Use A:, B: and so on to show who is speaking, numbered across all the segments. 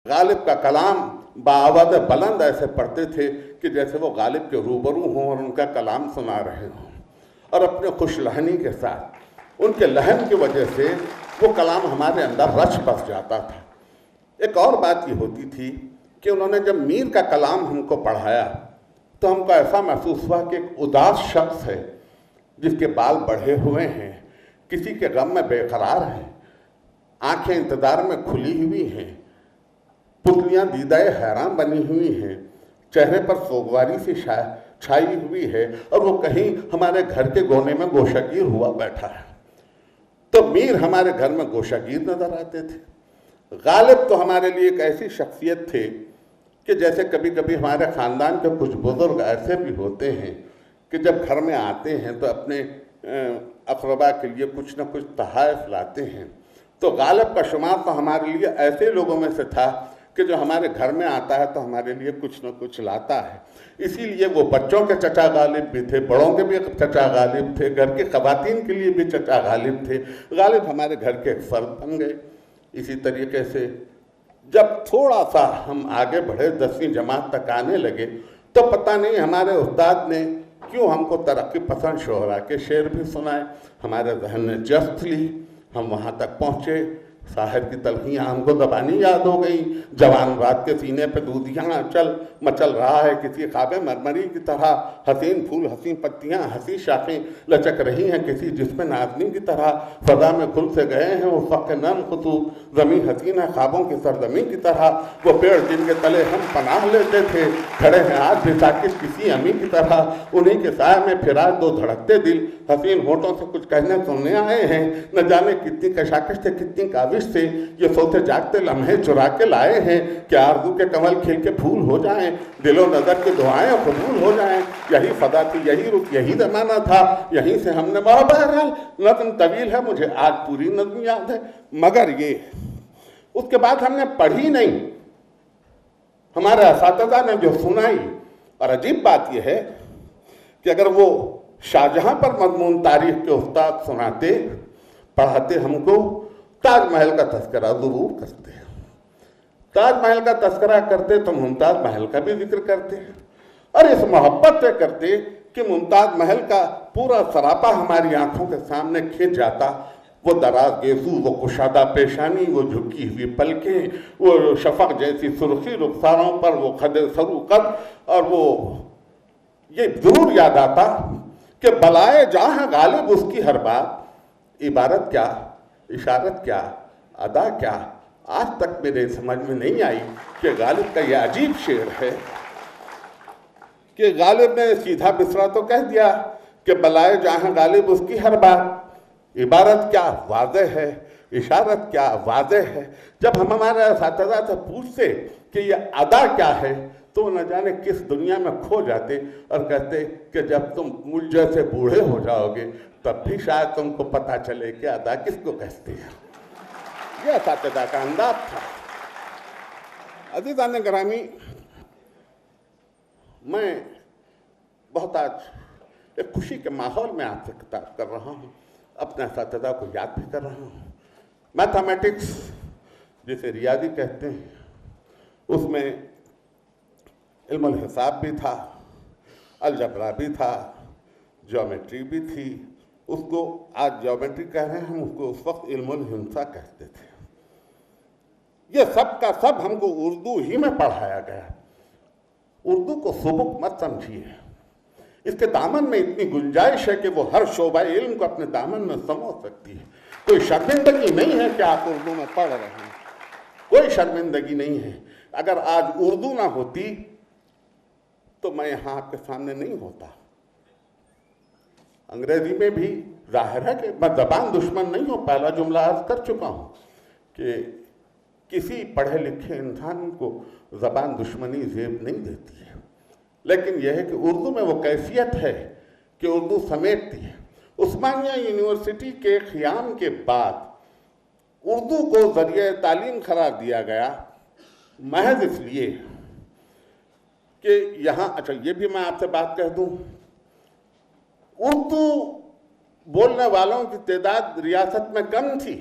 A: غالب کا کلام بآواز بلند ایسے پڑھتے تھے کہ جیسے وہ غالب کے روبرو ہوں اور ان کا کلام سنا رہے ہوں، اور اپنے خوش لہنی کے ساتھ ان کے لہن کی وجہ سے وہ کلام ہمارے اندر رچ بس جاتا تھا۔ ایک اور بات یہ ہوتی تھی کہ انہوں نے جب میر کا کلام ہم کو پڑھایا تو ہم کو ایسا محسوس ہوا کہ ایک اداس شخص ہے جس کے بال بڑھے ہوئے ہیں، کسی کے غم میں بے قرار ہیں، آنکھیں انتظار میں کھلی ہوئی ہیں، پتلیاں دیدہ حیران بنی ہوئی ہیں، چہرے پر سوگواری سی چھائی ہوئی ہے، اور وہ کہیں ہمارے گھر کے کونے میں گوشہ گیر ہوا بیٹھا ہے۔ تو میر ہمارے گھر میں گوشہ گیر نظر آتے تھے۔ غالب تو ہمارے لیے ایک ایسی شخصیت تھے کہ جیسے کبھی کبھی ہمارے خاندان کے کچھ بزرگ ایسے بھی ہوتے ہیں کہ جب گھر میں آتے ہیں تو اپنے اقربا کے لیے کچھ نہ کچھ تحائف لاتے ہیں، تو غالب کا شمار تو ہمارے لیے ایسے لوگوں میں سے تھا کہ جو ہمارے گھر میں آتا ہے تو ہمارے لیے کچھ نہ کچھ لاتا ہے۔ اسی لیے وہ بچوں کے چچا غالب بھی تھے، بڑوں کے بھی چچا غالب تھے، گھر کی خواتین کے لیے بھی چچا غالب تھے۔ غالب ہمارے گھر کے ایک فرد بن گئے۔ اسی طریقے سے جب تھوڑا سا ہم آگے بڑھے، 10ویں جماعت تک آنے لگے، تو پتہ نہیں ہمارے استاد نے کیوں ہم کو ترقی پسند شعراء کے شعر بھی سنائے، ہمارے ذہن نے جست لی، ہم وہاں تک پہنچے، ساحر کی تلخیاں ہم کو زبانی یاد ہو گئی، جوان رات کے سینے پہ دودھیاں مچل رہا ہے کسی خواب مرمری کی طرح، حسین پھول حسین پتیاں حسین شاخیں لچک رہی ہیں کسی جسم نازنین کی طرح، فضا میں کھل سے گئے ہیں وہ فق نرم خطوط، زمین حسین ہے خوابوں کی سرزمین کی طرح، وہ پیڑ جن کے تلے ہم پناہ لیتے تھے کھڑے ہیں آج بھی ساکت کسی امی کی طرح، انہی کے سائے میں پھرا دو دھڑکتے دل، حسین ہونٹوں سے کچھ کہنے سننے آئے ہیں، نہ جانے کتنی کشاکش سے کتنی کاوش سے یہ سوتے جاگتے لمحے چرا کے لائے ہیں کہ آرزو کے کمل کھل کے پھول ہو جائیں، دل و نظر کی دعائیں قبول ہو جائیں، یہی فضا تھی یہی رخ یہی زمانہ تھا، یہیں سے ہم نے بہرحال نظم طویل ہے مجھے آج پوری نظم یاد ہے، مگر یہ اس کے بعد ہم نے پڑھی نہیں، ہمارے اساتذہ نے جو سنائی۔ اور عجیب بات یہ ہے کہ اگر وہ شاہجہاں پر مضمون تاریخ کے استاد سناتے پڑھاتے ہم کو، تاج محل کا تذکرہ ضرور کرتے ہیں، تاج محل کا تذکرہ کرتے تو ممتاز محل کا بھی ذکر کرتے ہیں، اور اس محبت سے کرتے کہ ممتاز محل کا پورا سراپا ہماری آنکھوں کے سامنے کھنچ جاتا، وہ دراز گیسو، وہ کشادہ پیشانی، وہ جھکی ہوئی پلکیں، وہ شفق جیسی سرخی رخساروں پر وہ خد سرو قد، اور وہ یہ ضرور یاد آتا کہ بلائے جہاں غالب اس کی ہر بات، عبارت کیا، اشارت کیا، ادا کیا، آج تک میرے سمجھ میں نہیں آئی کہ غالب کا یہ عجیب شعر ہے کہ غالب نے سیدھا مصرع تو کہہ دیا کہ بلائے جہاں غالب اس کی ہر بات، عبارت کیا واضح ہے، اشارت کیا واضح ہے۔ جب ہم ہمارے اساتذہ سے پوچھتے کہ یہ ادا کیا ہے تو نہ جانے کس دنیا میں کھو جاتے اور کہتے کہ جب تم مجھ جیسے بوڑھے ہو جاؤ گے تب بھی شاید تم کو پتہ چلے کہ ادا کس کو کہتے ہیں۔ یہ اساتذہ کا انداز تھا۔ عزیزان گرامی، میں بہت آج ایک خوشی کے ماحول میں آپ سے خطاب کر رہا ہوں، اپنے اساتذہ کو یاد بھی کر رہا ہوں۔ میتھمیٹکس جسے ریاضی کہتے ہیں، اس میں علم الحساب بھی تھا، الجبرا بھی تھا، جیومیٹری بھی تھی، اس کو آج جیومیٹری کہہ رہے ہیں، ہم اس کو اس وقت علم الہندسہ کہتے تھے۔ یہ سب کا سب ہم کو اردو ہی میں پڑھایا گیا۔ اردو کو سبک مت سمجھیے، اس کے دامن میں اتنی گنجائش ہے کہ وہ ہر شعبہ علم کو اپنے دامن میں سمو سکتی ہے۔ کوئی شرمندگی نہیں ہے کہ آپ اردو میں پڑھ رہے ہیں، کوئی شرمندگی نہیں ہے۔ اگر آج اردو نہ ہوتی تو میں یہاں آپ کے سامنے نہیں ہوتا۔ انگریزی میں بھی ظاہر ہے کہ میں زبان دشمن نہیں ہوں، پہلا جملہ عرض کر چکا ہوں کہ کسی پڑھے لکھے انسان کو زبان دشمنی زیب نہیں دیتی ہے، لیکن یہ ہے کہ اردو میں وہ کیفیت ہے کہ اردو سمیٹتی ہے۔ عثمانیہ یونیورسٹی کے قیام کے بعد اردو کو ذریعہ تعلیم قرار دیا گیا، محض اس لیے کہ یہاں، اچھا یہ بھی میں آپ سے بات کہہ دوں، اردو بولنے والوں کی تعداد ریاست میں کم تھی،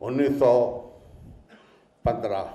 A: 1915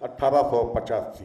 A: 1885,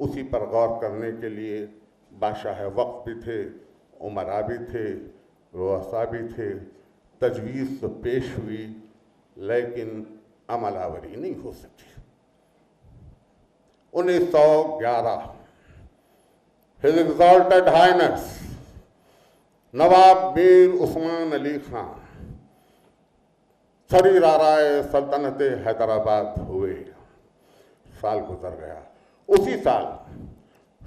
A: اسی پر غور کرنے کے لیے بادشاہ وقت بھی تھے، امراء بھی تھے، رؤساء بھی تھے، تجویز تو پیش ہوئی لیکن عمل آوری نہیں ہو سکی۔ 1911 His Exalted Highness نواب میر عثمان علی خان سری رارائے سلطنت حیدرآباد ہوئے، سال گزر گیا۔ اسی سال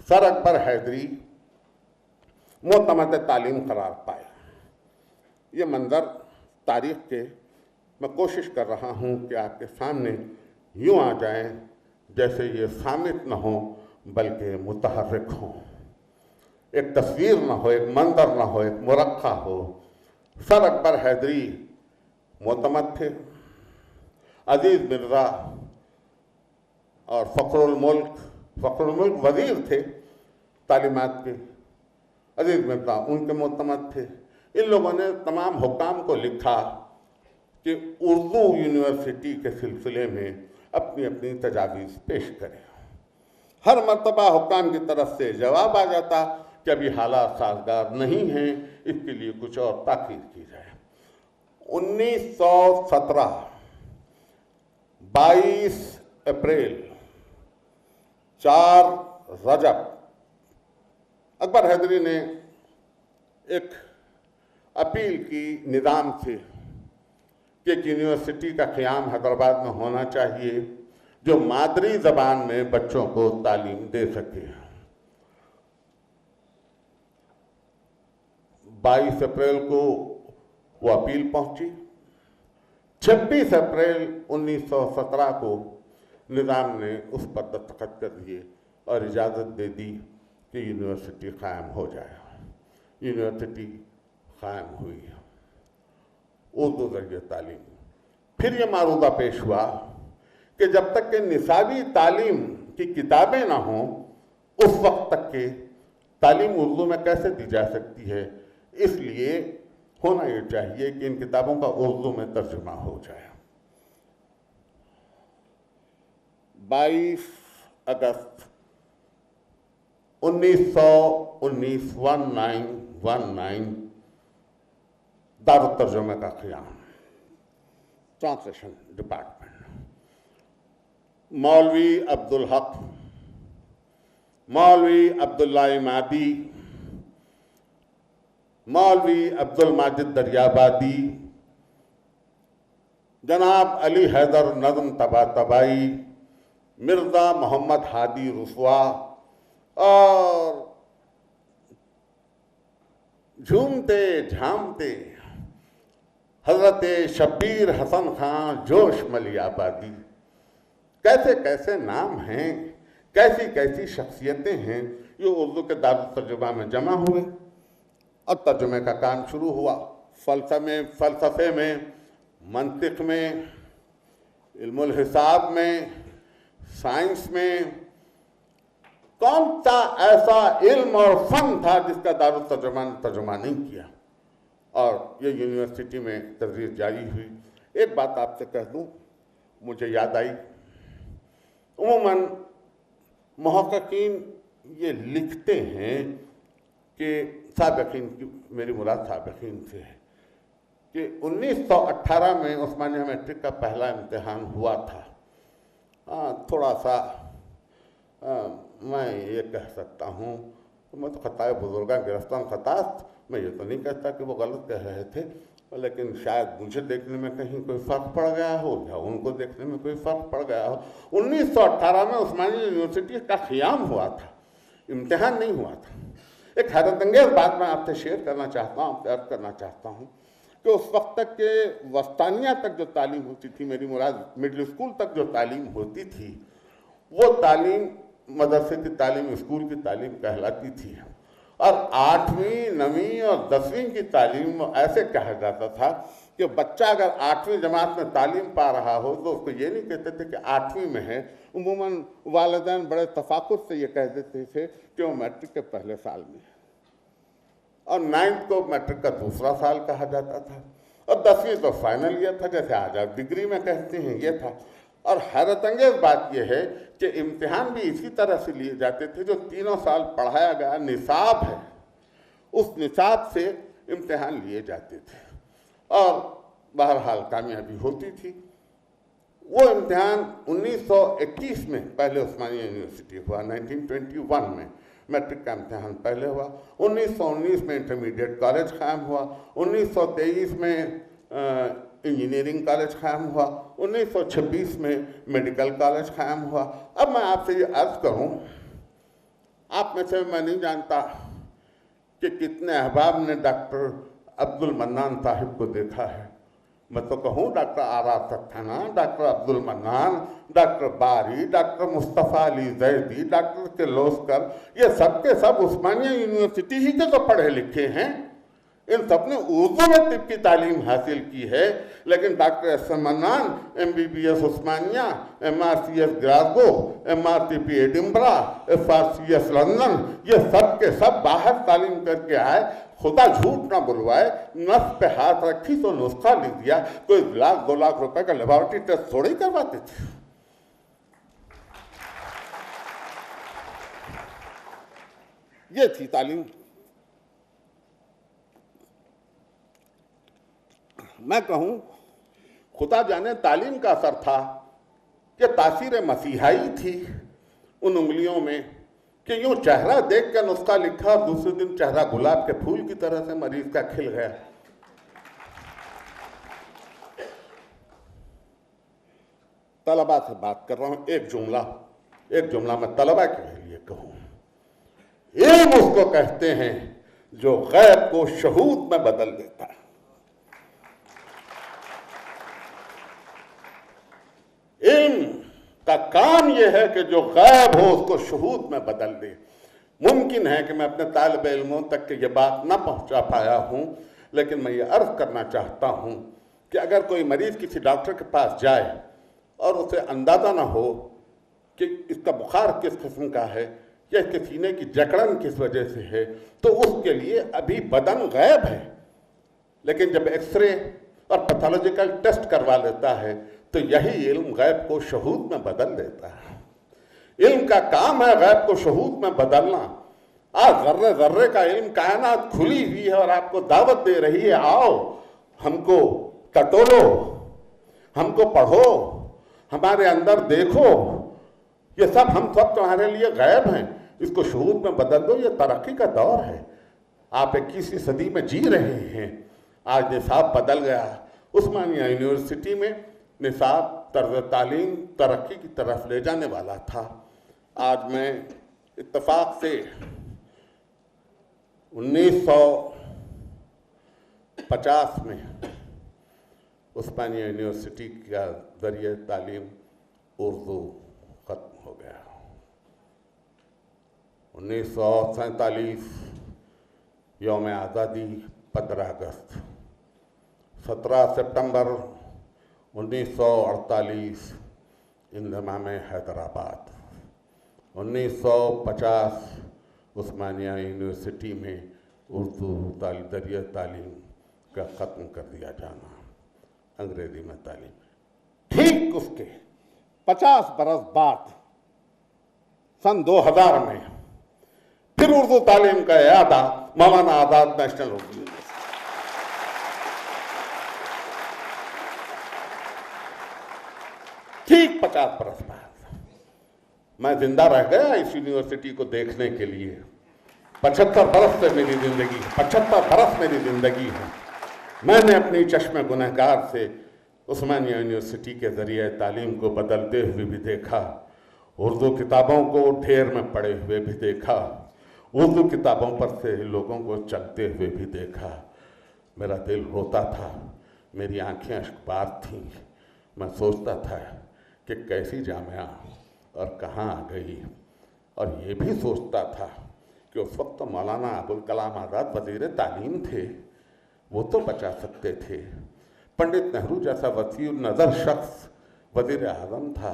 A: سر اکبر حیدری معتمد تعلیم قرار پائے۔ یہ منظر تاریخ کے میں کوشش کر رہا ہوں کہ آپ کے سامنے یوں آ جائیں جیسے یہ صامت نہ ہو بلکہ متحرک ہوں، ایک تصویر نہ ہو، ایک منظر نہ ہو، ایک مرقع ہو۔ سر اکبر حیدری معتمد تھے، عزیز مرزا اور فخر الملک وزیر تھے تعلیمات کے، عزیز مرزا ان کے معتمد تھے۔ ان لوگوں نے تمام حکام کو لکھا کہ اردو یونیورسٹی کے سلسلے میں اپنی اپنی تجاویز پیش کریں۔ ہر مرتبہ حکام کی طرف سے جواب آ جاتا کہ ابھی حالات سازگار نہیں ہیں، اس کے لیے کچھ اور تاخیر کی جائے۔ 1917 22 اپریل 4 رجب اکبر حیدری نے ایک اپیل کی نظام سے کہ ایک یونیورسٹی کا قیام حیدرآباد میں ہونا چاہیے جو مادری زبان میں بچوں کو تعلیم دے سکے۔ 22 اپریل کو وہ اپیل پہنچی۔ 26 اپریل 1917 کو نظام نے اس پر دستخط کر دیے اور اجازت دے دی کہ یونیورسٹی قائم ہو جائے۔ یونیورسٹی قائم ہوئی، اردو ذریعہ تعلیم۔ پھر یہ معروضہ پیش ہوا کہ جب تک کہ نصابی تعلیم کی کتابیں نہ ہوں اس وقت تک کہ تعلیم اردو میں کیسے دی جا سکتی ہے، اس لیے ہونا یہ چاہیے کہ ان کتابوں کا اردو میں ترجمہ ہو جائے۔ 22 اگست 1919 دارالترجمہ کا قیام، ٹرانسلیشن ڈپارٹمنٹ۔ مولوی عبدالحق، مولوی عبداللہ امادی، مولوی عبدالماجد دریابادی، جناب علی حیدر نظم طباطبائی، مرزا محمد ہادی رسوا اور جھومتے جھامتے حضرت شبیر حسن خان جوش ملی آبادی۔ کیسے کیسے نام ہیں، کیسی کیسی شخصیتیں ہیں، یہ اردو کے دارالترجمہ میں جمع ہوئے اور ترجمے کا کام شروع ہوا۔ فلسفے میں، منطق میں، علم الحساب میں، سائنس میں، کون سا ایسا علم اور فن تھا جس کا دارالترجمہ نے ترجمہ نہیں کیا، اور یہ یونیورسٹی میں تدریس جاری ہوئی۔ ایک بات آپ سے کہہ دوں، مجھے یاد آئی، عموماً محققین یہ لکھتے ہیں کہ سابقین کی، میری مراد سابقین سے ہے، کہ 1918 میں عثمانیہ میٹرک کا پہلا امتحان ہوا تھا۔ تھوڑا سا میں یہ کہہ سکتا ہوں، میں تو خطائے بزرگاں گرفتان خطاست، میں یہ تو نہیں کہتا کہ وہ غلط کہہ رہے تھے، لیکن شاید مجھے دیکھنے میں کہیں کوئی فرق پڑ گیا ہو یا ان کو دیکھنے میں کوئی فرق پڑ گیا ہو۔ 1918 میں عثمانیہ یونیورسٹی کا قیام ہوا تھا، امتحان نہیں ہوا تھا۔ ایک حیرت انگیز بات میں آپ سے شیئر کرنا چاہتا ہوں، عرض کرنا چاہتا ہوں کہ اس وقت تک کہ وسطانیہ تک جو تعلیم ہوتی تھی، میری مراد مڈل اسکول تک جو تعلیم ہوتی تھی، وہ تعلیم مدرسے کی تعلیم، اسکول کی تعلیم کہلاتی تھی، اور 8ویں 9ویں اور 10ویں کی تعلیم ایسے کہا جاتا تھا کہ بچہ اگر 8ویں جماعت میں تعلیم پا رہا ہو تو اس کو یہ نہیں کہتے تھے کہ 8ویں میں ہے، عموماً والدین بڑے تفاخر سے یہ کہہ دیتے تھے کہ وہ میٹرک کے پہلے سال میں ہے، اور 9th کو میٹرک کا دوسرا سال کہا جاتا تھا، اور 10ویں تو فائنل ایئر تھا، جیسے آج آپ ڈگری میں کہتے ہیں، یہ تھا۔ اور حیرت انگیز بات یہ ہے کہ امتحان بھی اسی طرح سے لیے جاتے تھے، جو 3 سال پڑھایا گیا نصاب ہے اس نصاب سے امتحان لیے جاتے تھے، اور بہرحال کامیابی ہوتی تھی۔ وہ امتحان 1921 میں پہلے عثمانیہ یونیورسٹی ہوا، 1921 میں میٹرک کا امتحان پہلے ہوا، 1919 میں انٹرمیڈیٹ کالج قائم ہوا، 1923 میں انجینئرنگ کالج قائم ہوا، 1926 میں میڈیکل کالج قائم ہوا۔ اب میں آپ سے یہ عرض کروں، آپ میں سے میں نہیں جانتا کہ کتنے احباب نے ڈاکٹر عبد المنان صاحب کو دیکھا ہے۔ میں تو کہوں ڈاکٹر آرا سکھانا، ڈاکٹر عبد المنان، ڈاکٹر باری، ڈاکٹر مصطفیٰ علی زیدی، ڈاکٹر کلوسکر، یہ سب کے سب عثمانیہ یونیورسٹی ہی کے تو پڑھے لکھے ہیں۔ ان سب نے اردو میں طب کی تعلیم حاصل کی ہے، لیکن ڈاکٹر احسن منان MBBS عثمانیہ، MRCS Glasgow, MRCP Edinburgh, FRCS London, یہ سب کے سب باہر تعلیم کر کے آئے۔ خدا جھوٹ نہ بلوائے، نس پہ ہاتھ رکھی تو نسخہ لکھ دیا، کوئی 1-2 لاکھ روپے کا لیبارٹری ٹیسٹ تھوڑے ہی کرواتے تھے۔ یہ تھی تعلیم۔ میں کہوں خدا جانے تعلیم کا اثر تھا کہ تاثیر مسیحائی تھی ان انگلیوں میں، کہ یوں چہرہ دیکھ کے نسخہ لکھا، دوسرے دن چہرہ گلاب کے پھول کی طرح سے مریض کا کھل گیا۔ طلبہ سے بات کر رہا ہوں، ایک جملہ میں طلبہ کے لیے کہوں۔ علم اس کو کہتے ہیں جو غیب کو شہود میں بدل دیتا ہے۔ علم کا کام یہ ہے کہ جو غیب ہو اس کو شہود میں بدل دے۔ ممکن ہے کہ میں اپنے طالب علموں تک کہ یہ بات نہ پہنچا پایا ہوں، لیکن میں یہ عرض کرنا چاہتا ہوں کہ اگر کوئی مریض کسی ڈاکٹر کے پاس جائے اور اسے اندازہ نہ ہو کہ اس کا بخار کس قسم کا ہے یا اس کے سینے کی جکڑن کس وجہ سے ہے، تو اس کے لیے ابھی بدن غیب ہے، لیکن جب ایکس رے اور پیتھولوجیکل ٹیسٹ کروا لیتا ہے تو یہی علم غیب کو شہود میں بدل دیتا ہے۔ علم کا کام ہے غیب کو شہود میں بدلنا۔ آج ذرے ذرے کا علم، کائنات کھلی ہوئی ہے اور آپ کو دعوت دے رہی ہے، آؤ ہم کو ٹٹولو، ہم کو پڑھو، ہمارے اندر دیکھو، یہ سب ہم سب تمہارے لیے غیب ہیں، اس کو شہود میں بدل دو۔ یہ ترقی کا دور ہے، آپ 21ویں صدی میں جی رہے ہیں۔ آج نصاب بدل گیا۔ عثمانیہ یونیورسٹی میں نصاب طرز تعلیم ترقی کی طرف لے جانے والا تھا۔ آج میں اتفاق سے 1950 میں عثمانیہ یونیورسٹی کا ذریعہ تعلیم اردو ختم ہو گیا۔ 1947 یوم آزادی 15 اگست، 17 سپٹمبر 1948 انضمام حیدرآباد، 1950 عثمانیہ یونیورسٹی میں اردو ذریعہ تعلیم کا ختم کر دیا جانا، انگریزی میں تعلیم۔ ٹھیک اس کے 50 برس بعد سن 2000 میں پھر اردو تعلیم کا اعادہ مولانا آزاد نیشنل اردو یونیورسٹی۔ ٹھیک 50 برس بعد میں زندہ رہ گیا اس یونیورسٹی کو دیکھنے کے لیے۔ 75 برس سے میری زندگی ہے، 75 برس میری زندگی ہے۔ میں نے اپنی چشم گنہگار سے عثمانیہ یونیورسٹی کے ذریعے تعلیم کو بدلتے ہوئے بھی دیکھا، اردو کتابوں کو ڈھیر میں پڑھے ہوئے بھی دیکھا، اردو کتابوں پر سے لوگوں کو چلتے ہوئے بھی دیکھا۔ میرا دل روتا تھا، میری آنکھیں اشکبار تھیں۔ میں سوچتا تھا کہ کیسی جامعہ اور کہاں آ گئی، اور یہ بھی سوچتا تھا کہ اس وقت تو مولانا ابوالکلام آزاد وزیر تعلیم تھے، وہ تو بچا سکتے تھے۔ پنڈت نہرو جیسا وسیع النظر شخص وزیر اعظم تھا،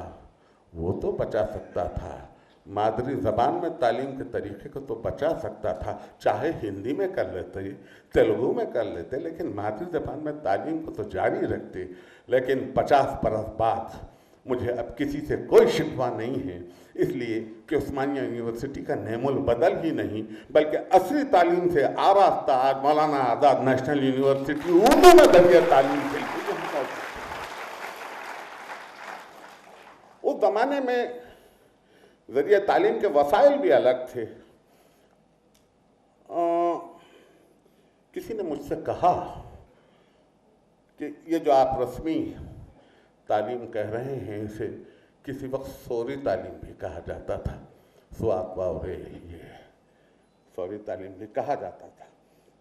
A: وہ تو بچا سکتا تھا۔ مادری زبان میں تعلیم کے طریقے کو تو بچا سکتا تھا، چاہے ہندی میں کر لیتے، تیلگو میں کر لیتے، لیکن مادری زبان میں تعلیم کو تو جاری رکھتے۔ لیکن 50 برس بعد مجھے اب کسی سے کوئی شکوہ نہیں ہے، اس لیے کہ عثمانیہ یونیورسٹی کا نیم البدل ہی نہیں بلکہ عصری تعلیم سے آراستہ آج مولانا آزاد نیشنل یونیورسٹی اردو میں ذریعہ تعلیم چلتی ہے۔ اس زمانے میں ذریعہ تعلیم کے وسائل بھی الگ تھے۔ کسی نے مجھ سے کہا کہ یہ جو آپ رسمی تعلیم کہہ رہے ہیں اسے کسی وقت سوری تعلیم بھی کہا جاتا تھا، یہ سوری تعلیم بھی کہا جاتا تھا،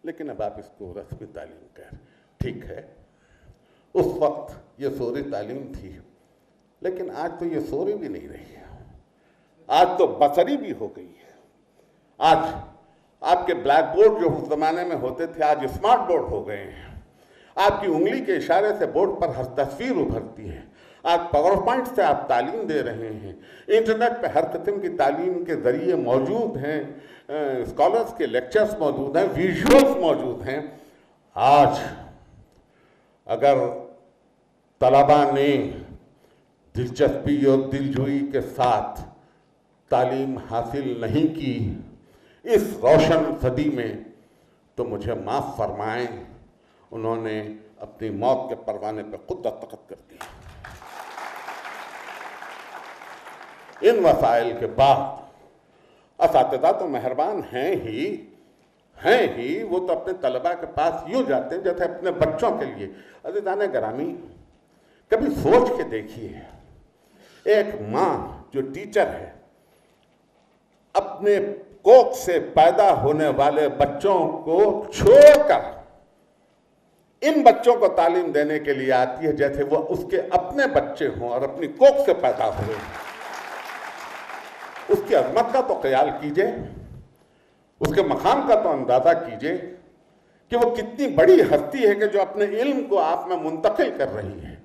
A: لیکن اب آپ اس کو رسمی تعلیم کہہ رہے ہیں۔ ٹھیک ہے، اس وقت یہ سوری تعلیم تھی، لیکن آج تو یہ سوری بھی نہیں رہی ہے، آج تو بصری بھی ہو گئی ہے۔ آج آپ کے بلیک بورڈ جو اس زمانے میں ہوتے تھے آج اسمارٹ بورڈ ہو گئے ہیں۔ آپ کی انگلی کے اشارے سے بورڈ پر ہر تصویر ابھرتی ہے۔ آج پاور پوائنٹ سے آپ تعلیم دے رہے ہیں، انٹرنیٹ پہ ہر قسم کی تعلیم کے ذریعے موجود ہیں، اسکالرز کے لیکچرز موجود ہیں، ویژولز موجود ہیں۔ آج اگر طلباء نے دلچسپی اور دلجوئی کے ساتھ تعلیم حاصل نہیں کی اس روشن صدی میں، تو مجھے معاف فرمائیں، انہوں نے اپنی موت کے پروانے پہ خود دستخط کر دیا۔ ان وسائل کے بعد اساتذہ تو مہربان ہیں ہی، وہ تو اپنے طلباء کے پاس یوں جاتے ہیں جیسے اپنے بچوں کے لیے۔ عزیزان گرامی، کبھی سوچ کے دیکھیے، ایک ماں جو ٹیچر ہے اپنے کوکھ سے پیدا ہونے والے بچوں کو چھوڑ کر ان بچوں کو تعلیم دینے کے لیے آتی ہے جیسے وہ اس کے اپنے بچے ہوں اور اپنی کوکھ سے پیدا ہوئے۔ اس کی عظمت کا تو خیال کیجئے، اس کے مقام کا تو اندازہ کیجئے کہ وہ کتنی بڑی ہستی ہے کہ جو اپنے علم کو آپ میں منتقل کر رہی ہے۔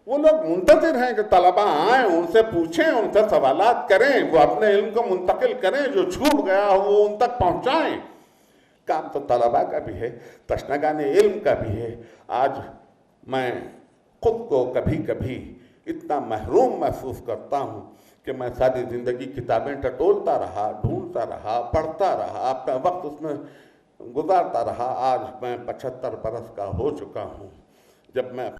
A: وہ لوگ منتظر ہیں کہ طلباء آئیں، ان سے پوچھیں، ان سے سوالات کریں، وہ اپنے علم کو منتقل کریں، جو چھوٹ گیا ہو وہ ان تک پہنچائیں۔ کام تو طلباء کا بھی ہے، تشنگان علم کا بھی ہے۔ آج میں خود کو کبھی کبھی اتنا محروم محسوس کرتا ہوں کہ میں ساری زندگی کتابیں ٹٹولتا رہا، ڈھونڈتا رہا، پڑھتا رہا، اپنا وقت اس میں گزارتا رہا۔ آج میں 75 برس کا ہو چکا ہوں۔ جب میں